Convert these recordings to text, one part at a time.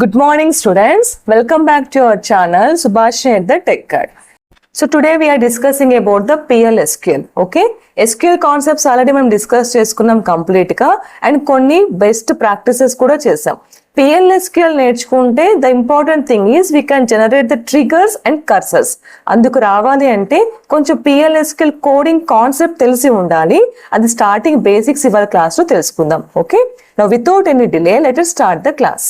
Good morning, students. Welcome back to our channel, Subhash at the Tech Guide. So today we are discussing about the PLSQL. Okay, SQL concepts already మనం discuss చేసుకున్నాం complete గా and కొన్ని best practices కూడా చేసాం. PLSQL నేర్చుకుంటే the important thing is we can generate the triggers and cursors. అందుకు రావాలి అంటే కొంచెం PLSQL కోడింగ్ కాన్సెప్ట్ తెలిసి ఉండాలి. అది స్టార్టింగ్ బేసిక్స్ ఇవాళ క్లాస్ లో తెలుసుకుందాం. Okay, now without any delay let us start the class.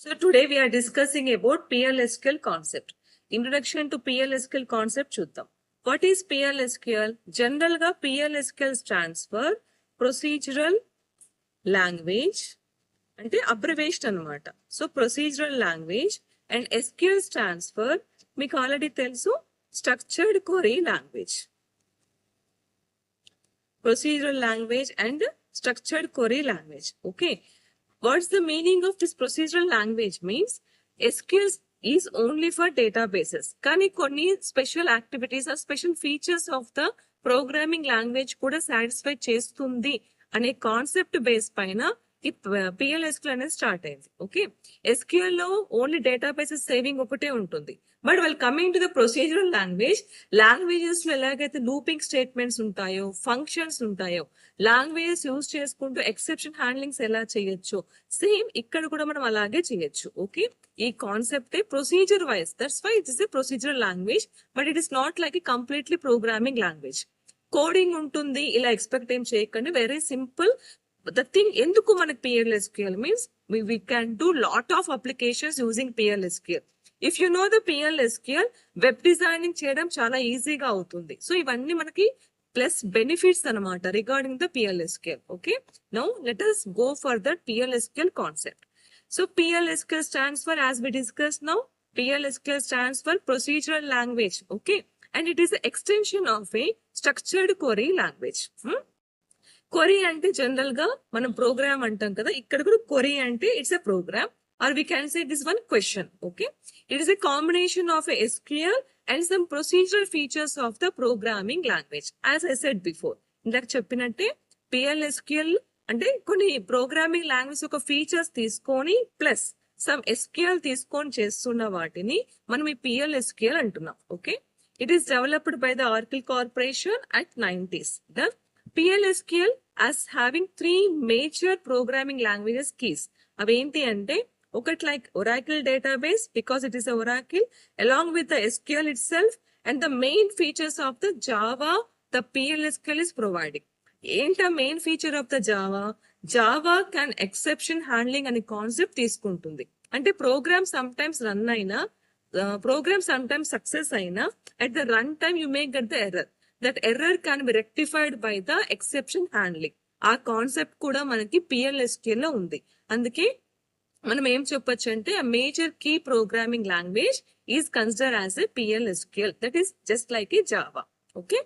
So today we are discussing about PLSQL concept. Introduction to PLSQL concept చూద్దాం. What is PLSQL? General గా PLSQL stands for Procedural Language అంటే abbreviation అన్నమాట. So procedural language and SQL stands for మీకు already తెలుసు structured query language. Procedural language and structured query language. Okay. What's the meaning of this procedural language? Means SQL is only for databases. కానీ కొన్ని special activities or special features of the programming language కూడా satisfy చేస్తుంది అనే concept base పైన ఈ PLSQL అనేది start అయింది. Okay, SQL లో ఓన్లీ డేటాబేసెస్ సేవింగ్ ఒకటే ఉంటుంది. But well coming to the procedural languages లో ఎలాగైతే లూపింగ్ స్టేట్మెంట్స్ ఉంటాయో, ఫంక్షన్స్ ఉంటాయో, లాంగ్వేజెస్ యూజ్ చేసుకుంటూ ఎక్సెప్షన్ హ్యాండ్లింగ్స్ ఎలా చేయొచ్చు, సేమ్ ఇక్కడ కూడా మనం అలాగే చేయొచ్చు. ఓకే, ఈ కాన్సెప్టే procedure wise, that's why it is a procedural language, but it is not like a completely programming language. Coding ఉంటుంది ఇలా ఎక్స్పెక్ట్ ఏం చేయకండి, వెరీ సింపుల్. The thing ఎందుకు మనకి PLSQL means we can do lot of applications using PLSQL. If you know the PLSQL, web designing చేయడం చాలా ఈజీగా అవుతుంది. సో ఇవన్నీ మనకి ప్లస్ బెనిఫిట్స్ అన్నమాట regarding the PLSQL. Okay, now let us go for the PLSQL concept. So PLSQL stands for, as we discussed now, PLSQL stands for procedural language. Okay, and it is an extension of a structured query language. Query అంటే general గా మనం program అంటాం కదా, ఇక్కడ కూడా query అంటే it's a program or we can say this one question. Okay, it is a combination of SQL and some procedural features of the programming language. As I said before, ఇందాక చెప్పినట్టే PLSQL అంటే కొన్ని programming language ఒక features తీసుకొని plus some SQL తీసుకొని చేస్తున్న వాటిని మనం ఈ PLSQL అంటున్నాం. Okay, it is developed by the Oracle Corporation at 90s. The PLSQL as having three major programming languages keys. అవేంటి అంటే ఒకటి like Oracle database because it is a Oracle, along with the SQL itself and the main features of the Java the PLSQL is providing. ఏంటి ఆ main feature of the Java can exception handling అనే concept తీసుకుంటుంది. అంటే programme some times run అయినా, programme some times success అయినా, at the run time you may get the error. That error can be rectified by the exception handling. ఆ concept కూడా మనకి PLSQL లో ఉంది. అందుకే మనం ఏం చెప్పొచ్చు అంటే a major key programming language is considered as a PLSQL. That is just like a Java. Okay.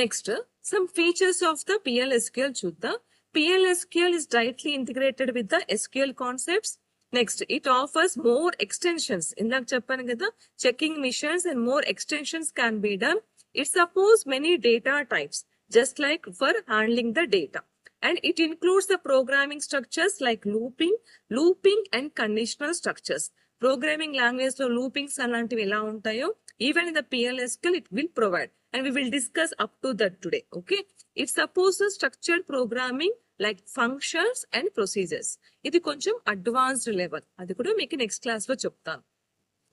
Next, some features of the PLSQL చూద్దాం. PLSQL is tightly integrated with the SQL concepts. Next, it offers more extensions. ఇందాక చెప్పాను కదా, checking missions and more extensions can be done. It supports many data types, just like for handling the data. And it includes the programming structures like looping and conditional structures. Programming language lo loopings alantivi ela untayo, even in the PLSQL it will provide. And we will discuss up to that today. Okay. It supports structured programming like functions and procedures. Idi koncham advanced level. Adi kuda meeku next class lo cheptanu.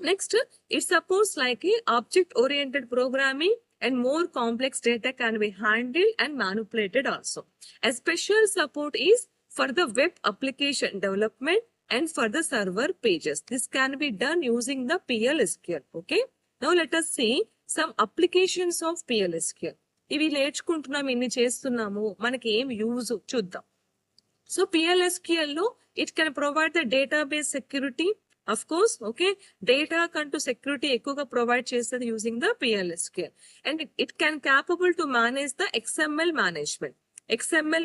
Next, it supports like a object-oriented programming and more complex data can be handled and manipulated also. A special support is for the web application development and for the server pages. This can be done using the PLSQL. Okay. Now let us see some applications of PLSQL. ఇవి నేర్చుకుంటున్నాం, ఇన్ని చేస్తున్నాము, మనకి ఏం use చూద్దాం. So PLSQL లో it can provide the database security. Of course, okay, data కంటూ security ఎక్కువగా ప్రొవైడ్ చేస్తుంది using the PLSQL. And it can capable to manage the XML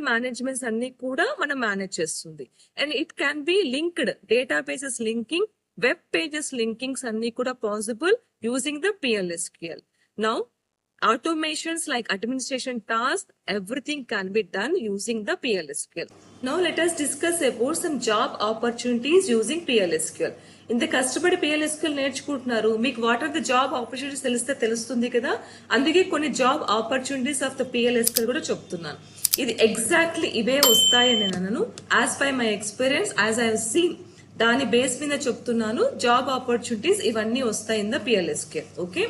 managements అన్ని కూడా మనం మేనేజ్ చేస్తుంది. And it can be linked databases linking, web pages linkings అన్ని కూడా possible using the PLSQL. Now automations like administration tasks, everything can be done using the PLSQL. Now let us discuss about some job opportunities using PLSQL. ఇంత కష్టపడి PLSQL నేర్చుకుంటున్నారు, మీకు what are the job opportunities తెలిస్తే తెలుస్తుంది కదా, అందుకే కొన్ని job opportunities of the PLSQL కూడా చెప్తున్నాను. ఇది ఎగ్జాక్ట్లీ ఇవే వస్తాయని నేను అనను, as by my experience, as I have seen, దాని బేస్ మీద చెప్తున్నాను. జాబ్ ఆపర్చునిటీస్ ఇవన్నీ వస్తాయి in the PLSQL. Okay,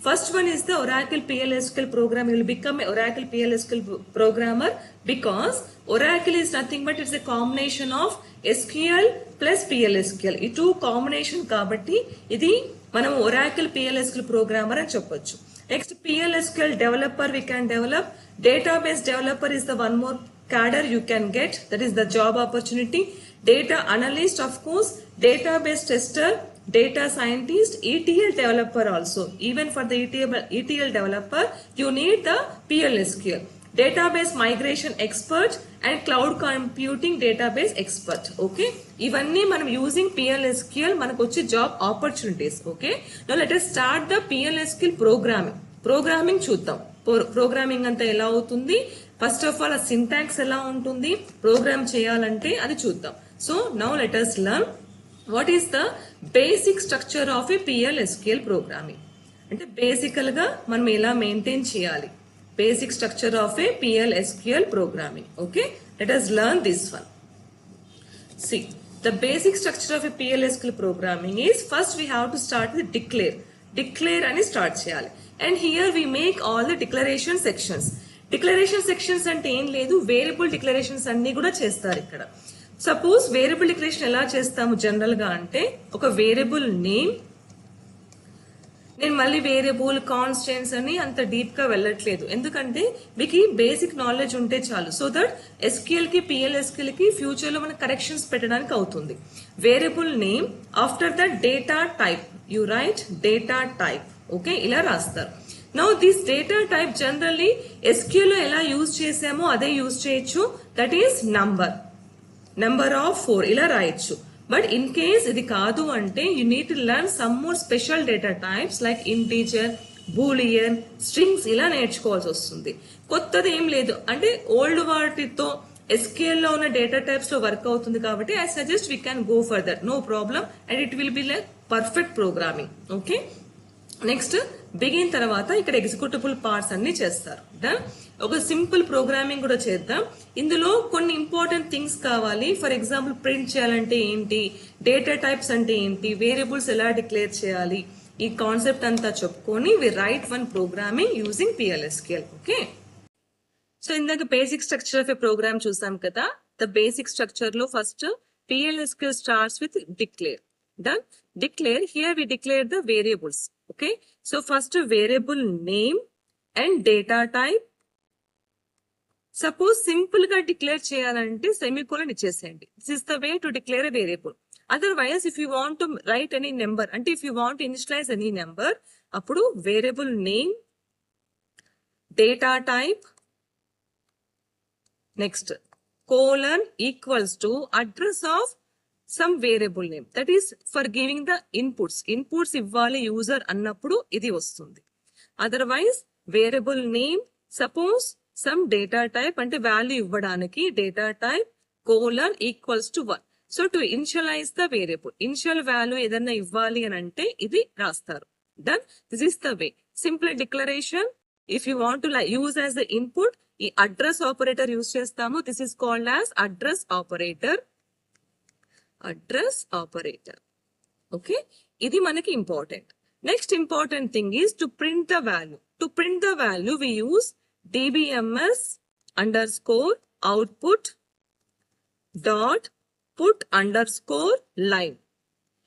first one is the Oracle PLSQL program. You will become a Oracle PLSQL programmer because Oracle is nothing but it's a combination of SQL plus PLSQL. ఈ two combination కాబట్టి ఇది మనం Oracle PLSQL programmer అని చెప్పొచ్చు. Next PLSQL developer we can develop. Database developer is the one more cadre you can get, that is the job opportunity. Data analyst, of course, database tester, data scientist, ETL developer also. Even for the ETL developer, you need the PLSQL. Database migration expert and cloud computing database expert. Okay, ఇవన్నీ మనం using PLSQL మనకు వచ్చే job opportunities. Okay, now let us start the PLSQL programming చూద్దాం. Programming అంతా ఎలా అవుతుంది, first of all ఆ syntax ఎలా ఉంటుంది, ప్రోగ్రామ్ చేయాలంటే అది చూద్దాం. So now let us learn what is the basic structure of a PLSQL programming. అంటే బేసికల్ గా మనం ఎలా మెయింటైన్ చేయాలి, basic structure of a PLSQL programming. Okay, let us learn this one. See, the basic structure of a PLSQL programming is, first we have to start with declare అని start చేయాలి. And here we make all the declaration sections. Declaration sections అంటే ఏం లేదు, variable declarations అన్ని కూడా చేస్తారు ఇక్కడ. Suppose variable declaration ఎలా చేస్తాము జనరల్ గా అంటే, ఒక వేరియబుల్ నేమ్, నేను మళ్ళీ వేరియబుల్ కాన్స్టెంట్స్ అని అంత డీప్ గా వెళ్ళట్లేదు, ఎందుకంటే మీకు బేసిక్ నాలెడ్జ్ ఉంటే చాలు, సో దట్ SQL కి PLSQL కి ఫ్యూచర్ లో మన కరెక్షన్స్ పెట్టడానికి అవుతుంది. Variable name, after the data type you right data type. Okay, ఇలా రాస్తారు. Now this data type generally SQL లో ఎలా యూజ్ చేసామో అదే యూజ్ చేయొచ్చు, దట్ ఈస్ నెంబర్ ఆఫ్ 4 ఇలా రాయొచ్చు. బట్ ఇన్ కేస్ ఇది కాదు అంటే you need to learn some more special data types like integer, Boolean, strings ఇలా నేర్చుకోవాల్సి వస్తుంది. కొత్తది ఏం లేదు, అంటే ఓల్డ్ వాటితో SQL లో ఉన్న డేటా టైప్స్ లో వర్క్ అవుతుంది కాబట్టి I suggest we can go for that, no problem, and it will be like perfect programming. Okay, next begin తర్వాత ఇక్కడ ఎగ్జిక్యూటబుల్ పార్ట్స్ అన్ని చేస్తారు. డన్, ఒక సింపుల్ ప్రోగ్రామింగ్ కూడా చేద్దాం. ఇందులో కొన్ని ఇంపార్టెంట్ థింగ్స్ కావాలి. ఫర్ ఎగ్జాంపుల్ ప్రింట్ చేయాలంటే ఏంటి, డేటా టైప్స్ అంటే ఏంటి, వేరియబుల్స్ ఎలా డిక్లేర్ చేయాలి, ఈ కాన్సెప్ట్ అంతా చెప్పుకొని we write one programming using PLSQL. Okay, so ఇందాక basic structure of a program చూసాం కదా. ద బేసిక్ స్ట్రక్చర్ లో first PLSQL starts with declare. Done. Declare, here we declare the variables. Okay, so first variable name and data type. Suppose simple గా declare చేయాలంటే semicolon ఇచ్చేసేయండి. This is the way to declare a variable. Otherwise, if you want to write any number, అంటే if you want to initialize any number, అప్పుడు variable name, data type, next colon equals to address of some variable name, that is for giving the inputs ఇవ్వాలి user అన్నప్పుడు ఇది వస్తుంది. Otherwise variable name, suppose some data type అంటే value ఇవ్వడానికి data type colon equals to 1. So to initialise the variable, initial value ఏదన్నా ఇవ్వాలి అని అంటే ఇది రాస్తారు. Done, this is the way. Simple declaration. If you want to use as the input ఈ address operator use చేస్తాము. This is called as address operator. Okay, ఇది మనకి important. Next important thing is to print the value. To print the value we use DBMS underscore output dot put underscore line.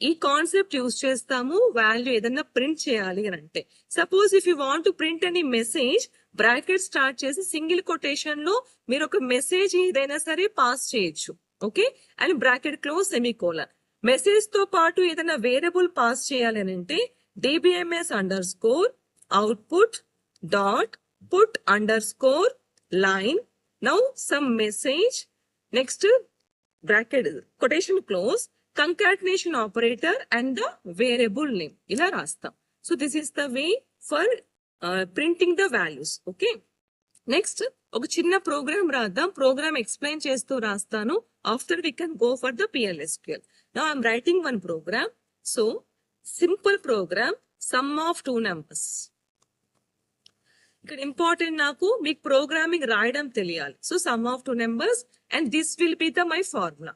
ఈ concept use చేస్తాము value ఏదన్నా print చేయాలి అని అంటే. Suppose if you want to print any message, bracket start చేసి single quotation లో మీరు ఒక మెసేజ్ ఏదైనా సరే పాస్ చేయొచ్చు. Okay, and bracket close semicolon. Message తో పాటు ఏదైనా వేరియబుల్ పాస్ చేయాలి అని అంటే DBMS underscore output dot put underscore line. Now some message, next bracket quotation close, concatenation operator and the variable name ఇలా రాస్తాం. So this is the way for printing the values. Okay, next ఒక చిన్న program రాద్దాం. Program explain చేస్తూ రాస్తాను. After we can go for the PLSQL. Now I'm writing one program. So simple program, sum of 2 numbers. ఇక్కడ important, నాకు మీకు programming రాయడం తెలియాలి. So sum of 2 numbers and this will be the my formula.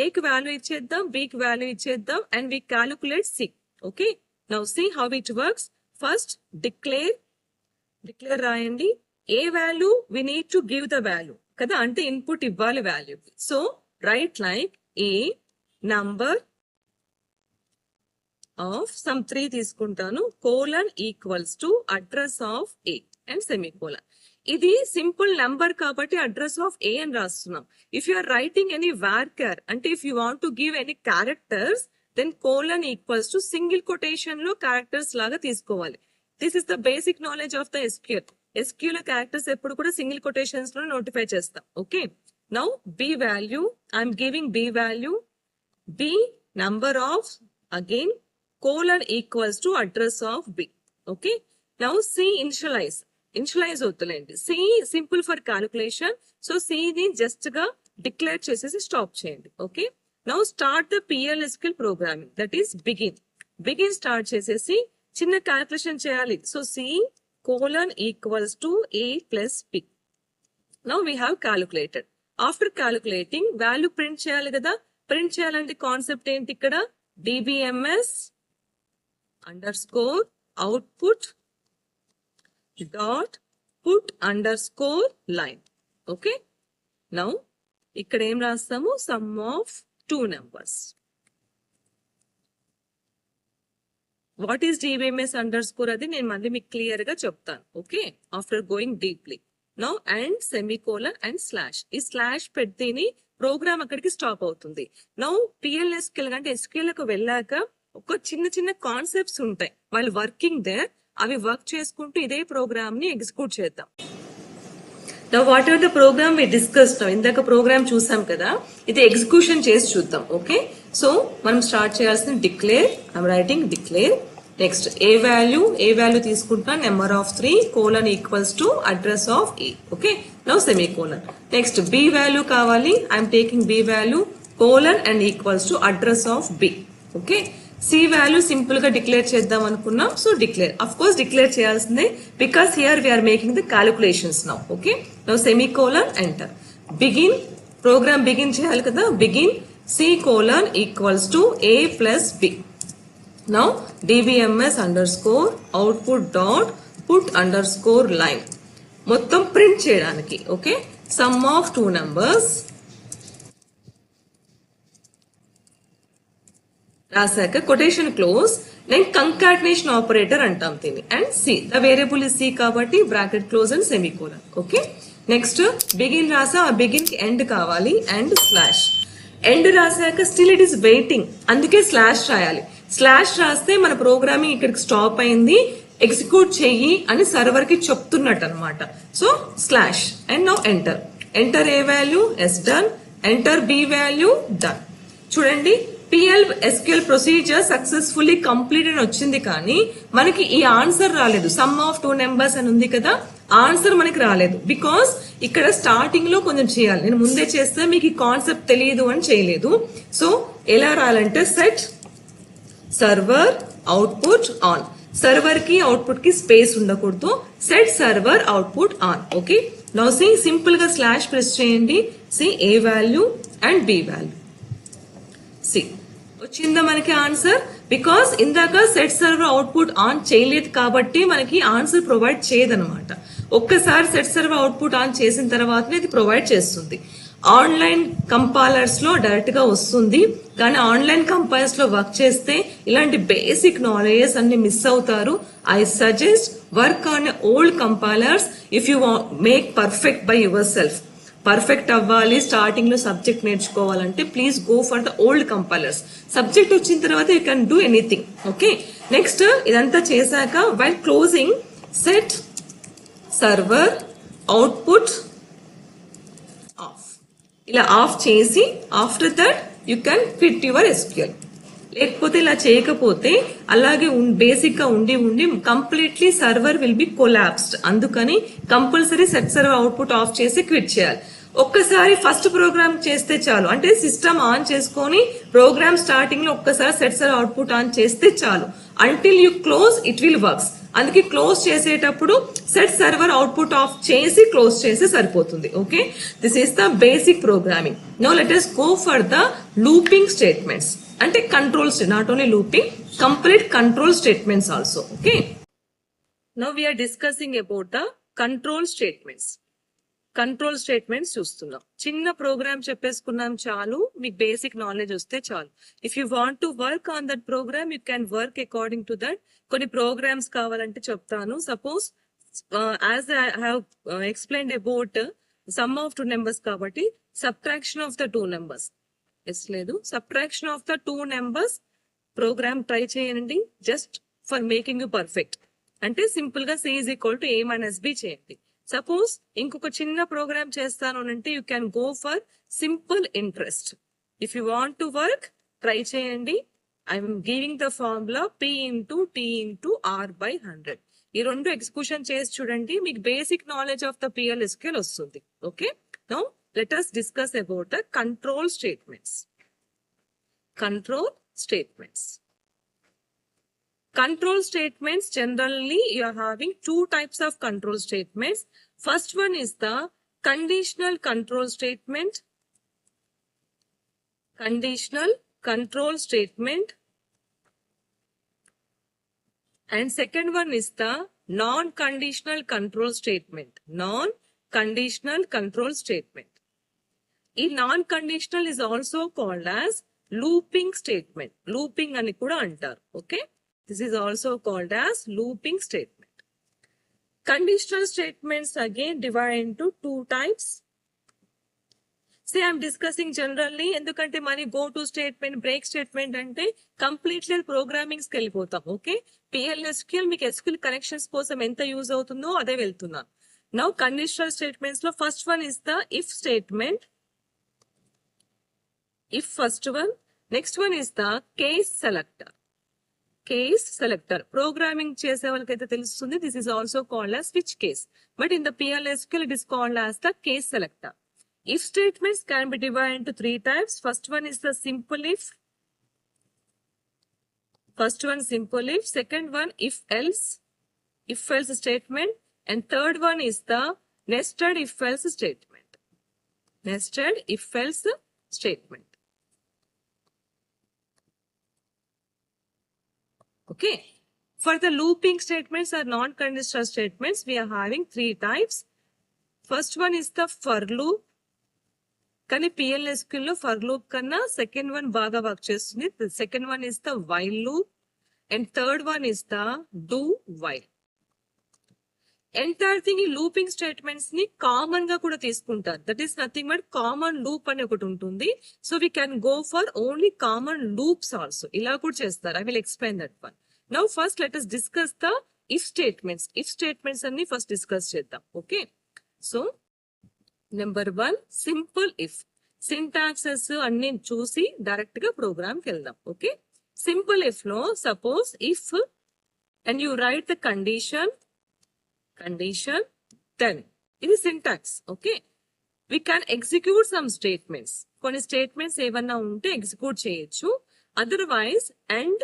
ఏకి value ఇచ్చేద్దాం, బికి value ఇచ్చేద్దాం and we calculate C. Okay, now see how it works. First declare రాయండి. A value we need to give the value కదా, అంటే input ఇవ్వాలి value. So write like A number of sum 3 తీసుకుంటాను, colon equals to address of A and semicolon. ఇది simple number కాబట్టి address of A అని రాస్తున్నాం. If you are writing any varchar, అంటే if you want to give any characters, then colon equals to single quotation లో characters లాగా తీసుకోవాలి. This is the basic knowledge of the SQL. SQL characters ఎప్పుడు కూడా single quotations లో notify చేస్తాం. Okay, now B value, I'm giving B value, B number of again colon equals to address of B. Okay, now C initialize అవుతుందండి. C simple for calculation. So C ని just గా declare చేసేసి stop చేయండి. Okay, now start the PLSQL programming, that is begin start చేసేసి చిన్న calculation చేయాలి. So C colon equals to a plus b. Now we have calculated. After calculating, value print చేయాలి కదా. Print చేయాలంటే concept ఏంటి ఇక్కడ, dbms underscore output dot put underscore line. Okay, now ఇక్కడ ఏం రాస్తాము, some of 2 numbers. What is dbms underscore అది నేను మళ్ళీ మీకు క్లియర్ గా చెప్తాను. Okay, after going deeply. Now and semicolon and slash. ఈ స్లాష్ పెడితేనే ప్రోగ్రామ్ అక్కడికి స్టాప్ అవుతుంది. నౌ PLSQL అంటే SQL కు వెళ్ళాక ఒక చిన్న కాన్సెప్ట్స్ ఉంటాయి, వాళ్ళు వర్కింగ్ దేర్, అవి వర్క్ చేసుకుంటూ ఇదే ప్రోగ్రామ్ ని ఎగ్జిక్యూట్ చేద్దాం. Now whatever the program we discuss. ఇందాక ప్రోగ్రామ్ చూసాం కదా, ఇది ఎగ్జిక్యూషన్ చేసి చూద్దాం. ఓకే, సో మనం స్టార్ట్ చేయాల్సిన declare, I'm writing declare. Next A value తీసుకుంటా, number of 3 colon equals to address of A. Okay, now semicolon. Next B value కావాలి, I'm taking B value colon and equals to address of B. Okay, C value simple గా declare చేద్దాం అనుకున్నాం. So declare, of course declare చేయాల్సిందే, because here we're making the calculations now. Okay, now semicolon enter. Begin, program begin చేయాలి కదా, begin C colon equals to A plus B. Now dbms underscore output dot put underscore line. మొత్తం print చేయడానికి. Okay, sum of 2 numbers రాసాక quotation close, నేను concatenation operator అంటాం దీన్ని. And C, the variable is C కాబట్టి bracket close and semicolon. Okay, next begin రాసా, ఆ begin కి ఎండ్ కావాలి అండ్ స్లాష్. ఎండ్ రాసాక స్టిల్ ఇట్ ఈస్ వెయిటింగ్, అందుకే స్లాష్ రాయాలి. స్లాష్ రాస్తే మన ప్రోగ్రామింగ్ ఇక్కడికి స్టాప్ అయింది, ఎగ్జిక్యూట్ చెయ్యి అని సర్వర్ కి చెప్తున్నట్టు అనమాట. So slash and now enter A value, yes done. Enter B value, done. చూడండి, PLSQL ప్రొసీజర్ సక్సెస్ఫుల్లీ కంప్లీట్ అని వచ్చింది, కానీ మనకి ఈ ఆన్సర్ రాలేదు. సమ్ ఆఫ్ 2 numbers అని ఉంది కదా, ఆన్సర్ మనకి రాలేదు. బికాస్ ఇక్కడ స్టార్టింగ్ లో కొంచెం చేయాలి, నేను ముందే చేస్తే మీకు ఈ కాన్సెప్ట్ తెలియదు అని చేయలేదు. సో ఎలా రాయాలంటే set server output on. Server కి అవుట్పుట్ కి స్పేస్ ఉండకూడదు. Set server output on. Okay, now see simple గా స్లాష్ ప్రెస్ చేయండి. See A value and B value. C వచ్చిందా మనకి ఆన్సర్, బికాస్ ఇందాక సెట్ సర్వర్ అవుట్పుట్ ఆన్ చేయలేదు కాబట్టి మనకి ఆన్సర్ ప్రొవైడ్ చేయదనమాట. ఒక్కసారి సెట్ సర్వర్ అవుట్పుట్ ఆన్ చేసిన తర్వాతనే ఇది ప్రొవైడ్ చేస్తుంది. ఆన్లైన్ కంపైలర్స్ లో డైరెక్ట్ గా వస్తుంది, కానీ ఆన్లైన్ కంపైలర్స్ లో వర్క్ చేస్తే ఇలాంటి బేసిక్ నాలెడ్జెస్ అన్ని మిస్ అవుతారు. I suggest work on old compilers if you make perfect by your self. Perfect అవ్వాలి, స్టార్టింగ్ లో సబ్జెక్ట్ నేర్చుకోవాలంటే please go for the old compilers. Subject వచ్చిన తర్వాత you can do anything. Okay, next ఇదంతా చేశాక while closing set server output of, ఇలా of చేసి after that you can quit your SQL. లేకపోతే ఇలా చేయకపోతే అలాగే బేసిక్ గా ఉండి completely server will be collapsed. అందుకని compulsory set server output off చేసి క్విట్ చేయాలి. ఒక్కసారి ఫస్ట్ ప్రోగ్రామ్ చేస్తే చాలు, అంటే సిస్టమ్ ఆన్ చేసుకొని ప్రోగ్రామ్ స్టార్టింగ్ లో ఒక్కసారి సెట్ సర్వర్ అవుట్పుట్ ఆన్ చేస్తే చాలు. Until you close it will works. అందుకే క్లోజ్ చేసేటప్పుడు సెట్ సర్వర్ అవుట్పుట్ ఆఫ్ చేసి క్లోజ్ చేసి సరిపోతుంది. Okay, this is the basic programming. No let us go for the looping statements. అంటే controls, not only looping, complete control statements also. Okay, now we're discussing about the control statements. Control statements చూస్తున్నాం. చిన్న programme చెప్పేసుకున్నాం చాలు, మీకు basic knowledge వస్తే చాలు. If you want to work on that program you can work according to that. కొన్ని programs కావాలంటే చెప్తాను. Suppose as I have explained about sum of two numbers కాబట్టి subtraction of the two numbers లేదు, subtraction of the two numbers program try చేయండి, just for making you perfect. అంటే simple గా C is equal to A minus B చేయండి. Suppose ఇంకొక చిన్న program చేస్తాను అంటే you can go for simple interest. If you want to work try చేయండి. I'm giving the formula P into T into R by 100. ఈ రెండు execution చేసి చూడండి, మీకు basic knowledge of the PLSQL వస్తుంది. Okay, now let us discuss about the control statements. Control statements. Control statements, generally you are having two types of control statements. First one is the conditional control statement. Conditional control statement. And second one is the non-conditional control statement. Non-conditional control statement. In non-conditional is also called as looping statement. Looping ani kuda antaru. Okay. This is also called as looping statement. Conditional statements again divide into two types. Say I am discussing generally, ఎందుకంటే మరి go to statement, break statement అంటే completely programmings కి వెళ్ళిపోతాం. Okay, PLSQL మీకు SQL connections కోసం ఎంత use అవుతుందో అదే వెళ్తున్నాను. నౌ కండిషనల్ స్టేట్మెంట్స్ లో first one is the if statement. If first one. Next one is the case selector. Case selector programming చేసే వాళ్ళకైతే తెలుస్తుంది. This is also called as switch case, but in the PLSQL it is called as the case selector. If statements can be divided into three types. First one is the simple if. First one simple if. Second one if else statement, and third one is the nested if else statement. Nested if else statement. Okay, for the looping statements or non-conditional statements we are having three types. First one is the for loop. కానీ PLSQL లో for loop కన్నా second one బాగా work చేస్తుంది. The second one is the while loop and third one is the do while. Entire thing ఈ looping statements ని common గా కూడా తీసుకుంటారు. That is nothing but common loop అని ఒకటి ఉంటుంది. So we can go for only common loops also. ఇలా కూడా చేస్తారు. I will explain that one. Now first let us discuss the if statements. If statements అన్ని ఫస్ట్ డిస్కస్ చేద్దాం. Okay, so number one simple if. Syntaxes అన్ని చూసి direct గా programme కి వెళ్దాం. ఓకే, సింపుల్ ఇఫ్ లో suppose if and you write the condition then ఇది syntax. Okay, we can execute some statements. కొన్ని స్టేట్మెంట్స్ ఏమన్నా ఉంటే ఎగ్జిక్యూట్ చేయొచ్చు. అదర్వైజ్ అండ్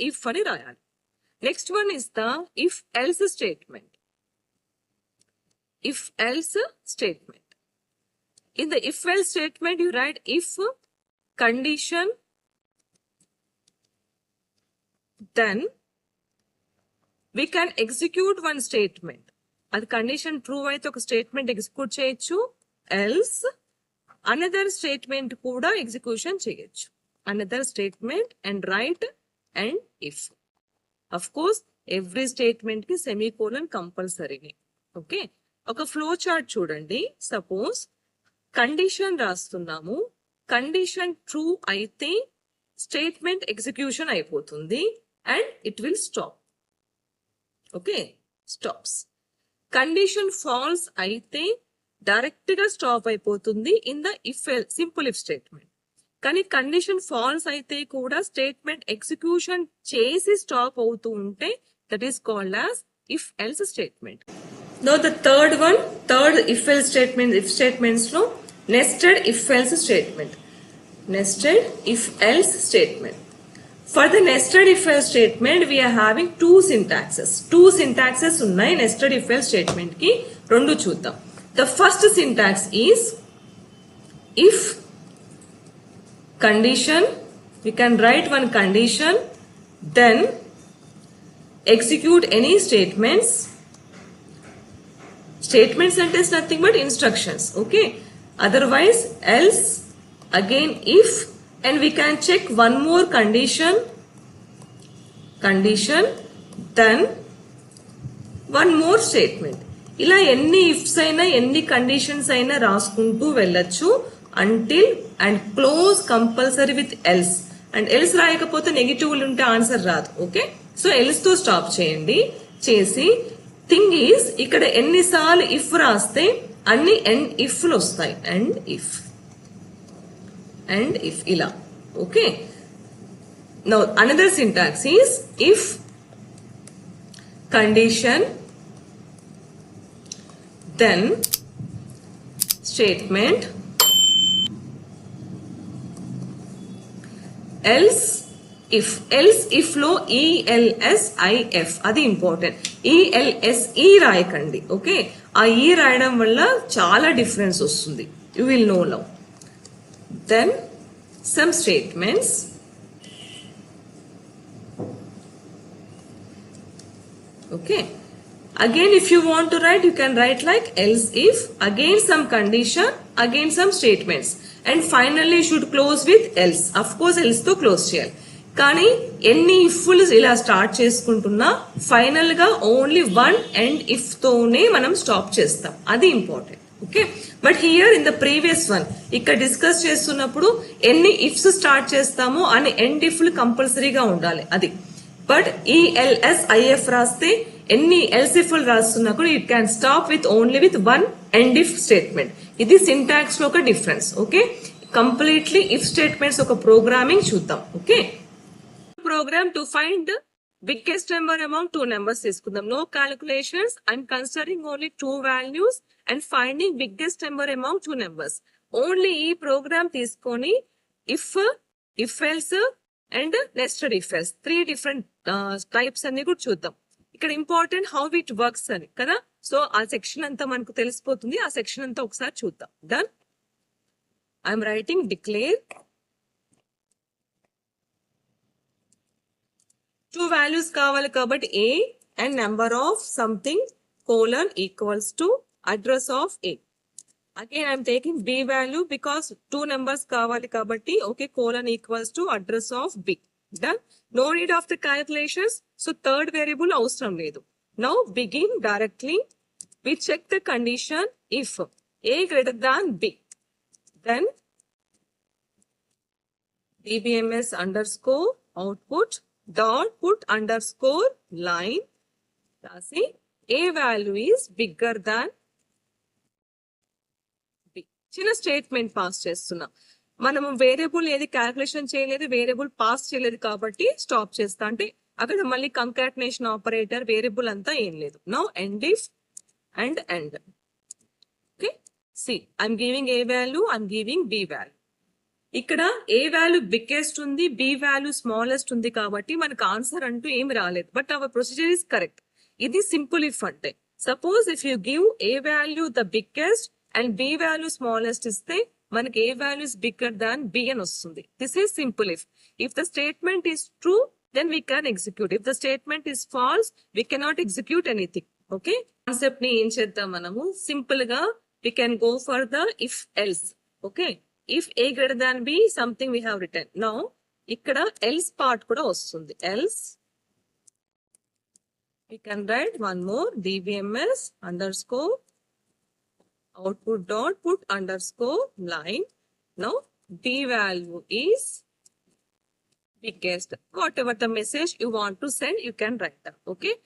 ఇఫ్ అని రాయాలి. Next one is the if else statement. If else statement. In the if else statement you write if condition then we can execute one statement. అది condition true అయితే ఒక statement execute చేయొచ్చు, else another statement కూడా execution చేయొచ్చు. Another statement and right and if. Of course every statement కి semicolon compulsory. Okay, ఒక flow chart చూడండి. Suppose condition రాస్తున్నాము. కండిషన్ ట్రూ అయితే స్టేట్మెంట్ ఎగ్జిక్యూషన్ అయిపోతుంది and it will stop. Okay, stops. Condition false అయితే direct గా stop అయిపోతుంది in the if simple if statement. కానీ కండిషన్ ఫాల్స్ అయితే కూడా స్టేట్మెంట్ ఎగ్జిక్యూషన్ చేసి స్టాప్ అవుతూ ఉంటే that is called as if else statement. Now the third if else statement, if statements no, nested if else statement. Nested if else statement. For the nested if else statement, we are having two syntaxes. Two syntaxes unnai nested if else statement ki rendu chuddam. The first syntax is if condition, we can write one condition, then execute any statements. Statements and is nothing but instructions, okay? Otherwise, else, again if, and we can check one more condition, then one more statement. ఇలా ఎన్ని ifs అయినా ఎన్ని conditions అయినా రాసుకుంటూ వెళ్ళొచ్చు until and close compulsory with else. And else రాయకపోతే negative ఉంటే answer రాదు, ఓకే? సో ఎల్స్ తో స్టాప్ చేయండి. చేసి థింగ్ ఈజ్ ఇక్కడ ఎన్నిసార్లు ఇఫ్ రాస్తే అన్ని ఎండ్ ఇఫ్లు వస్తాయి. అండ్ ఇఫ్ ఇలా, okay? Now another syntax is if condition then statement else if లో ELSIF అది ఇంపార్టెంట్. ELSE రాయకండి, ఓకే? ఆ ఈ రాయడం వల్ల చాలా డిఫరెన్స్ వస్తుంది. You will know now. Then some statements, okay? Again, if you want to write, you can write like else if, again some condition, again some statements, and finally you should close with else. Of course, else తో close చేయాలి. కానీ ఎన్ని ఇఫ్లు ఇలా start చేసుకుంటున్నా final గా only one and if తోనే మనం stop చేస్తాం. అది important, okay? But here in the previous one ఇక్కడ డిస్కస్ చేస్తున్నప్పుడు ఎన్ని ఇఫ్స్ స్టార్ట్ చేస్తామో అని ఎండ్ ఇఫ్లు కంపల్సరీగా ఉండాలి, అది. బట్ ELSIF రాస్తే ఎన్ని ఎల్స్ ఇఫ్లు రాస్తున్నా కూడా it can stop with only with one end if statement. ఇది సింటాక్స్ లో ఒక difference, okay? Completely if statements ఒక ప్రోగ్రామింగ్ చూద్దాం, okay? Program to find the biggest number among two numbers తీసుకుందాం. No calculations. I'm considering only two values and finding biggest number among two numbers. Only ఈ programme తీసుకొని if else and nested if else, three different types అన్ని కూడా చూద్దాం. ఇక్కడ important how it works అని కదా. So ఆ సెక్షన్ అంతా మనకు తెలిసిపోతుంది. ఆ సెక్షన్ అంతా ఒకసారి చూద్దాం. Done. I'm writing declare two values కావాలి కాబట్టి a and number of something colon equals to address of a. Again I'm taking b value because two numbers కావాలి కాబట్టి okay, colon equals to address of b. Done. No need of the calculations. So third variable అవసరం లేదు. Now begin directly. We check the condition if a greater than b. Then dbms underscore output dot put underscore line రాసి a value is bigger than b. చిన్న statement pass చేస్తున్నా. మనము variable ఏది calculation చేయలేదు, variable pass చేయలేదు కాబట్టి stop చేస్తా. అంటే అక్కడ మళ్ళీ కంకాటినేషన్ ఆపరేటర్ వేరియబుల్ అంతా ఏం లేదు. Now end if and end, okay? C I'm giving a value, I'm giving b value. ఇక్కడ ఏ వాల్యూ బిగ్గెస్ట్ ఉంది, బి వాల్యూ స్మాలెస్ట్ ఉంది కాబట్టి మనకు ఆన్సర్ అంటూ ఏమి రాలేదు. But our procedure is correct. ఇది సింపుల్ ఇఫ్ అంటే suppose if you give A value the biggest and B value smallest ఇస్తే మనకి A value is bigger than B అని వస్తుంది. This is simple if. If the statement is true then we can execute. If the statement is false we cannot execute anything, okay? Concept ని ఏం చేద్దాం మనము simple గా we can go for the if else, okay? If a greater than b, something we have written. Now, ఇక్కడ else part కూడా వస్తుంది. Else, we can write one more dbms underscore output dot put underscore line. Now, b value is biggest. Whatever the message you want to send, you can write that. Okay.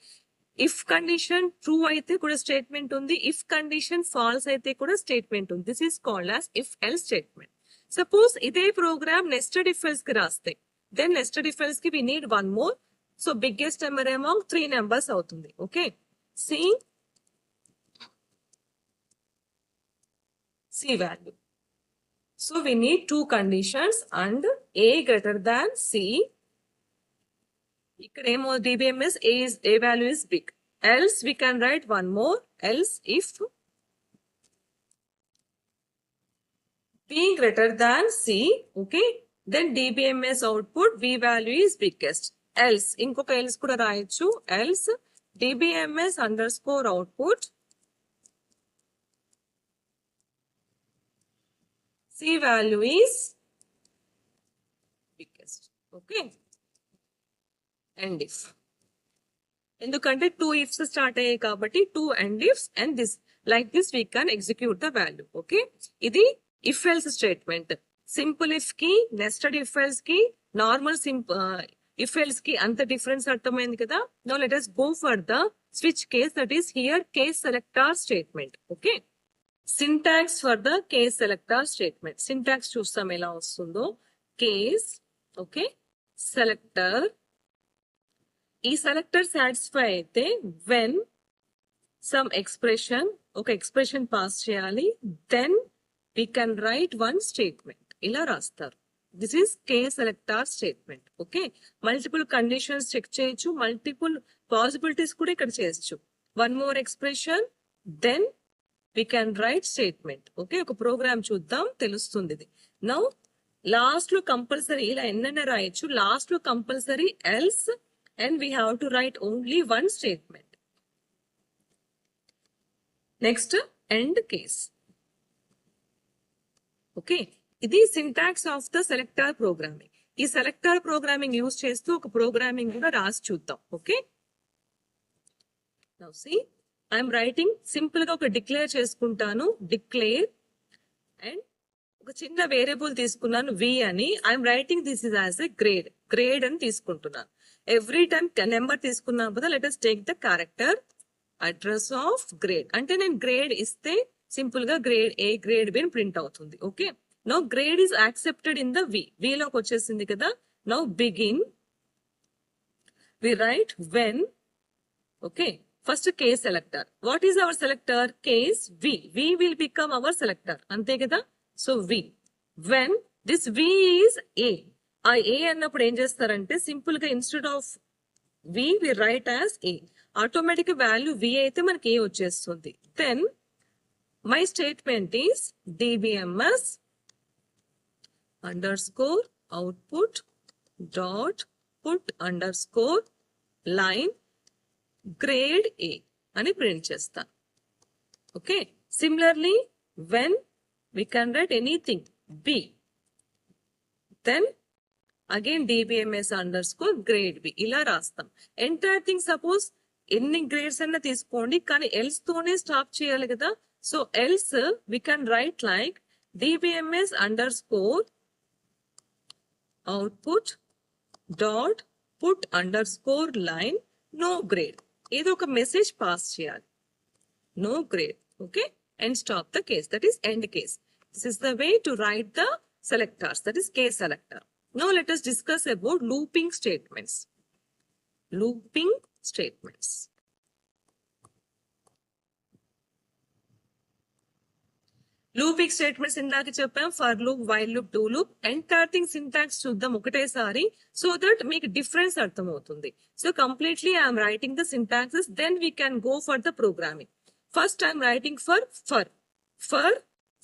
If condition true అయితే కూడా statement ఉంది, if condition false అయితే కూడా statement ఉంది. This is called as if else statement. Suppose ఇదే program nested if else కి రాస్తే then nested if else కి we need one more. So biggest number among 3 numbers అవుతుంది. Okay, C value. So we need two conditions and a greater than c. ఇక్కడ ఏమో DBMS a value is big. Else we can write one more. Else if b greater than c, okay, then DBMS output v value is biggest. Else ఇంకొక else కూడా రాయొచ్చు. Else DBMS underscore output C value is biggest. Okay. And if. ఎందుకంటే 2 ifs start అయ్యాయి కాబట్టి 2 and ifs and this like this we can execute the value. Okay. ఇది if else statement. Simple if కి nested if else కి normal if else కి అంత difference అర్థమైంది కదా. Now let us go for the switch case, that is here case selector statement. Okay. Syntax for the case selector statement. Syntax చూస్తాం ఎలా వస్తుందో. Case, okay, selector. ఈ selector satisfy అయితే when some expression, ఒక expression pass చేయాలి, then we can write one statement. ఇలా రాస్తారు. This is case selector statement. Okay, multiple conditions check చేయొచ్చు, మల్టిపుల్ పాసిబిలిటీస్ కూడా ఇక్కడ చేయొచ్చు. One more expression, then we can write statement. Okay, ఒక program చూద్దాం, తెలుస్తుంది ఇది. నౌ లాస్ట్ లో కంపల్సరీ ఇలా ఎన్నైనా రాయొచ్చు. లాస్ట్ లో compulsory else and we have to write only one statement. Next end case. Okay, ఇది syntax of the selector programming. ఈ సెలెక్టర్ ప్రోగ్రామింగ్ యూజ్ చేస్తూ ఒక ప్రోగ్రామింగ్ కూడా రాసి చూద్దాం. Okay, now see I'm writing. Simple గా ఒక డిక్లేర్ చేసుకుంటాను. డిక్లేర్ అండ్ ఒక చిన్న వేరియబుల్ తీసుకున్నాను v అని. I'm writing this is as a grade. Grade అని తీసుకుంటున్నాను. ఎవ్రీ టైమ్ నెంబర్ తీసుకున్నాం కదా, let us take the character address of grade. అంటే నేను గ్రేడ్ ఇస్తే సింపుల్ గా grade A grade B print అవుతుంది. Okay, now grade is accepted in the v లోకి వచ్చేసింది కదా. Now begin we write when. Okay, first case selector. What is our selector? Case v. v will become our selector. అంతే కదా. So v when this v is a. ఆ a అన్నప్పుడు ఏం చేస్తారంటే simple గా instead of v we write as a. Automatic value v అయితే మనకి a వచ్చేస్తుంది. Then my statement is DBMS underscore output dot put underscore line grade A అని print చేస్తాను. Okay, similarly when we can write anything b, then again DBMS underscore గ్రేడ్ b ఇలా రాస్తాం. Entire thing suppose ఎన్ని grades అన్నా తీసుకోండి, కానీ else తోనే స్టాప్ చేయాలి కదా. So else we can write like DBMS underscore output dot put underscore line no grade. ఏదో ఒక మెసేజ్ పాస్ చేయాలి. No grade. Okay, and stop the case, that is end case. This is the way to write the selectors, that is case selector. Now let us discuss about looping statements. Looping statements. Looping statements ఇందాక చెప్పాం. For loop, while loop, do loop. Entire thing syntax చూద్దాం ఒకటేసారి, so that మీకు difference అర్థమవుతుంది. So completely I'm writing the syntaxes, then we can go for the programming. First I'm writing for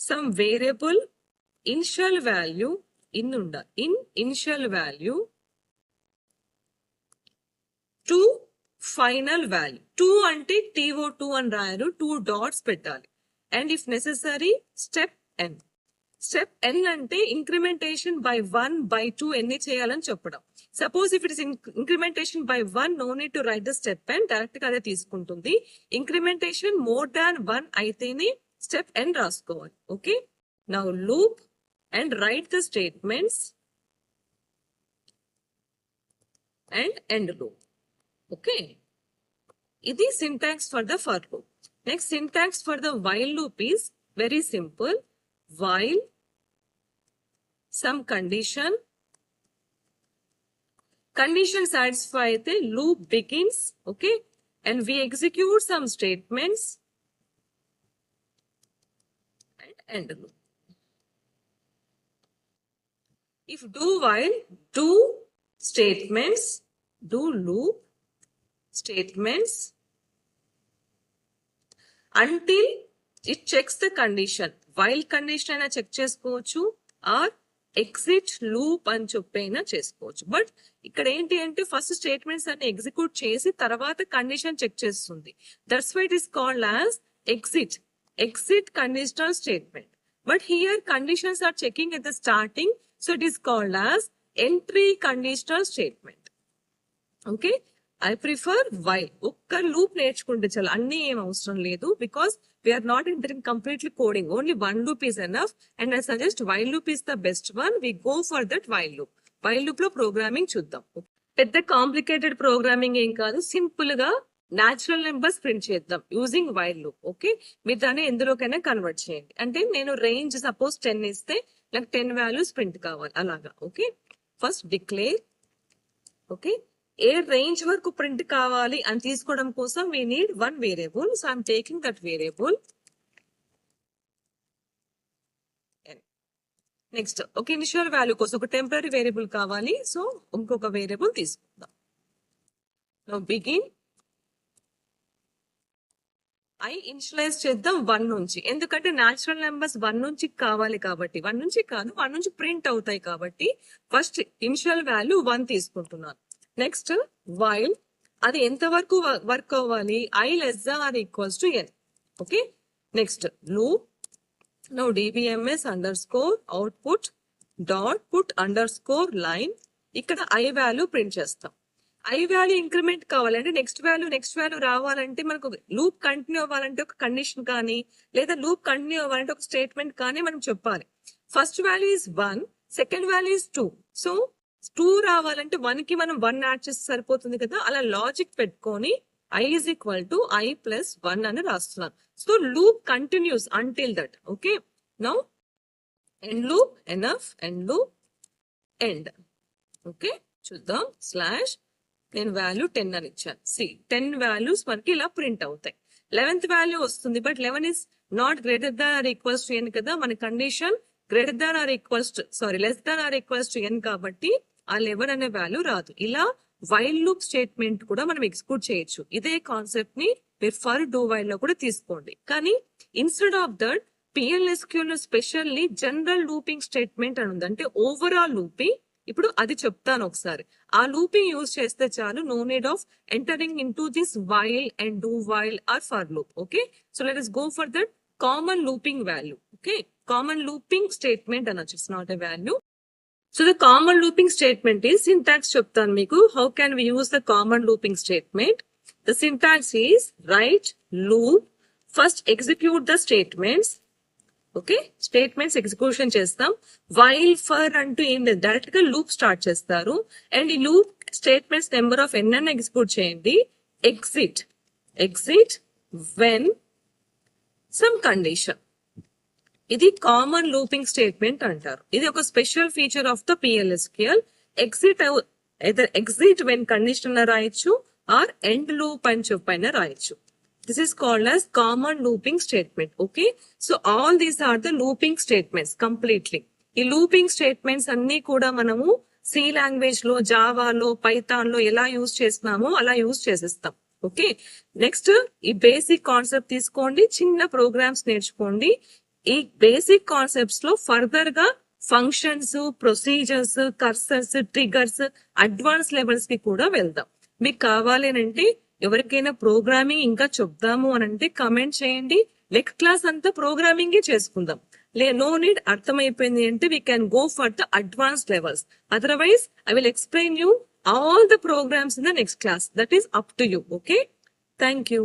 some variable initial value initial value to final value. 2 అంటే TO2 అని రాయారు, 2 dots పెట్టాలి. And if necessary, step n. Step n అంటే incrementation by 1 by 2 ఎన్ని చేయాలని చెప్పడం. Suppose if it is incrementation by 1, no need to write the step n, direct గా అదే తీసుకుంటుంది. ఇంక్రిమెంటేషన్ మోర్ దాన్ 1 అయితేనే స్టెప్ n రాసుకోవాలి. Okay, now loop and right the statements and end loop. Okay, ఇది syntax for the for loop. Next syntax for the while loop is very simple. While some condition satisfy the loop begins, okay, and we execute some statements and end loop. If do while, do statements, do loop statements until it checks the condition. While condition అయినా check చేసుకోవచ్చు or exit loop అని చెప్పైనా చేసుకోవచ్చు. But ఇక్కడ ఏంటి అంటే first statements అన్ని execute చేసి తర్వాత కండిషన్ చెక్ చేస్తుంది. That's why it is called as exit conditional statement. But here conditions are checking at the starting, so it is called as entry conditional statement. Okay, I prefer while. ఒక్క loop నేర్చుకుంటే చాలు, అన్ని ఏం అవసరం లేదు. Because we're not entering completely coding, only one loop is enough. And I suggest while loop is the best one. We go for that while loop. While loop లో programming చూద్దాం. పెద్ద కాంప్లికేటెడ్ ప్రోగ్రామింగ్ ఏం కాదు, simple గా natural numbers print చేద్దాం using while loop. Okay, మీరు దాన్ని ఎందులోకైనా convert చేయండి. అంటే నేను రేంజ్ సపోజ్ 10 ఇస్తే నాకు 10 వాల్యూస్ ప్రింట్ కావాలి అలాగా. Okay, first declare. ఓకే, ఏ రేంజ్ వరకు ప్రింట్ కావాలి అని తీసుకోవడం కోసం we need one variable. So I'm taking that variable. Next ఒక ఇనిషియల్ వాల్యూ కోసం ఒక టెంపరీ వేరియబుల్ కావాలి, సో ఇంకొక వేరియబుల్ తీసుకుందాం. Now begin. ఐ ఇనిషియలైజ్ చేద్దాం 1 నుంచి, ఎందుకంటే న్యాచురల్ నెంబర్స్ 1 నుంచి కావాలి కాబట్టి. 1 నుంచి కాదు, 1 నుంచి ప్రింట్ అవుతాయి కాబట్టి ఫస్ట్ ఇనిషియల్ వాల్యూ 1 తీసుకుంటున్నాను. నెక్స్ట్ వైల్, అది ఎంత వరకు వర్క్ అవ్వాలి, I less than or equals to n. Okay, next loop. Now dbms underscore output dot put underscore line. ఇక్కడ I వాల్యూ ప్రింట్ చేస్తాం. I వాల్యూ ఇంక్రిమెంట్ కావాలంటే నెక్స్ట్ వాల్యూ రావాలంటే మనకు లూప్ కంటిన్యూ అవ్వాలంటే ఒక కండిషన్ కానీ, లేదా లూప్ కంటిన్యూ అవ్వాలంటే ఒక స్టేట్మెంట్ కానీ మనం చెప్పాలి. First value is 1, second value is 2. So 2 రావాలంటే 1 కి మనం 1 యాడ్ చేస్తే సరిపోతుంది కదా. అలా లాజిక్ పెట్టుకొని I is equal to I plus 1 అని రాస్తున్నాను. So loop continuous until that. Okay, now end loop, enough, end loop, end. Okay, చూద్దాం. స్లాష్, నేను వాల్యూ 10 అని ఇచ్చాను. 10 వాల్యూస్ మనకి ఇలా ప్రింట్ అవుతాయి. 11th వాల్యూ వస్తుంది, but 11 is not greater than or equals to n కదా. మన condition greater than or equals to less than or equals to n కాబట్టి ఆ 11 అనే వాల్యూ రాదు. ఇలా వైల్ లూప్ స్టేట్మెంట్ కూడా మనం ఎగ్జిక్యూట్ చేయొచ్చు. ఇదే కాన్సెప్ట్ ని మీరు ఫర్ డూ వైల్ లో కూడా తీసుకోండి. కానీ ఇన్స్టెడ్ ఆఫ్ దట్ PLSQL లో స్పెషల్లీ జనరల్ లూపింగ్ స్టేట్మెంట్ అని ఉంది, అంటే ఓవరాల్ లూపింగ్. ఇప్పుడు అది చెప్తాను ఒకసారి. ఆ లూపింగ్ యూజ్ చేస్తే చాలు, no need of entering into this while and do while or for loop. Okay, so let us go for that common looping value. Okay, common looping statement అనొచ్చు, it's not a value. So the common looping statement is, syntax చెప్తాను మీకు. How can we use the common looping statement? The syntax is write loop, first execute the statements. Okay, statements execution చేస్తాం. While for అంటూ ఏం లేదు, direct గా loop start చేస్తారు. And ఈ loop statements number of n అని execute చేయండి. Exit when some condition. ఇది కామన్ లూపింగ్ స్టేట్మెంట్ అంటారు. ఇది ఒక special feature of the PLSQL. Exit when condition రాయొచ్చు ఆర్ ఎండ్ లూప్ అని చెప్పైనా రాయొచ్చు. This is called as common looping statement. Okay, so all these are the looping statements completely. ఈ looping statements అన్ని కూడా మనము C లాంగ్వేజ్ లో, జావాలో, Python లో ఎలా యూజ్ చేస్తున్నామో అలా యూజ్ చేసేస్తాం. ఓకే, నెక్స్ట్ ఈ బేసిక్ కాన్సెప్ట్ తీసుకోండి, చిన్న ప్రోగ్రామ్స్ నేర్చుకోండి. ఈ బేసిక్ కాన్సెప్ట్స్ లో ఫర్దర్ గా functions, procedures, cursors, triggers, advance levels కి కూడా వెళ్దాం. మీకు కావాలి అంటే ఎవరికైనా ప్రోగ్రామింగ్ ఇంకా చెప్దాము అని అంటే కమెంట్ చేయండి. నెక్స్ట్ క్లాస్ అంతా ప్రోగ్రామింగ్ చేసుకుందాం. నో నీడ్, అర్థమైపోయింది అంటే we can go for the advance levels. Otherwise I will explain you all the programs in the next class. That is up to you. Okay, thank you.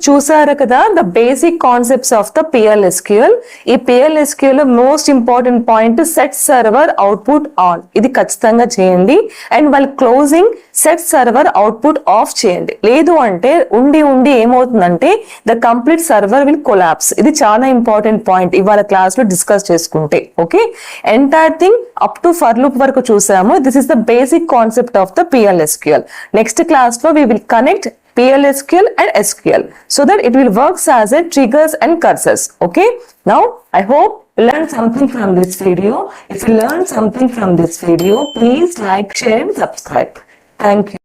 చూసారు కదా the basic concepts of the PLSQL. ఈ PLSQL లో most important point set server output on, ఇది ఖచ్చితంగా చేయండి. And వాళ్ళ closing set server output of చేయండి. లేదు అంటే ఉండి ఏమవుతుందంటే the complete server will collapse. ఇది చాలా ఇంపార్టెంట్ పాయింట్ ఇవాళ క్లాస్ లో డిస్కస్ చేసుకుంటే. Okay, entire thing up to for loop వరకు చూసాము. This is the basic concept of the PLSQL. Next class లో we will connect PLSQL and SQL so that it will works as a triggers and cursors. Okay, now I hope you learned something from this video. If you learned something from this video, please like, share and subscribe. Thank you.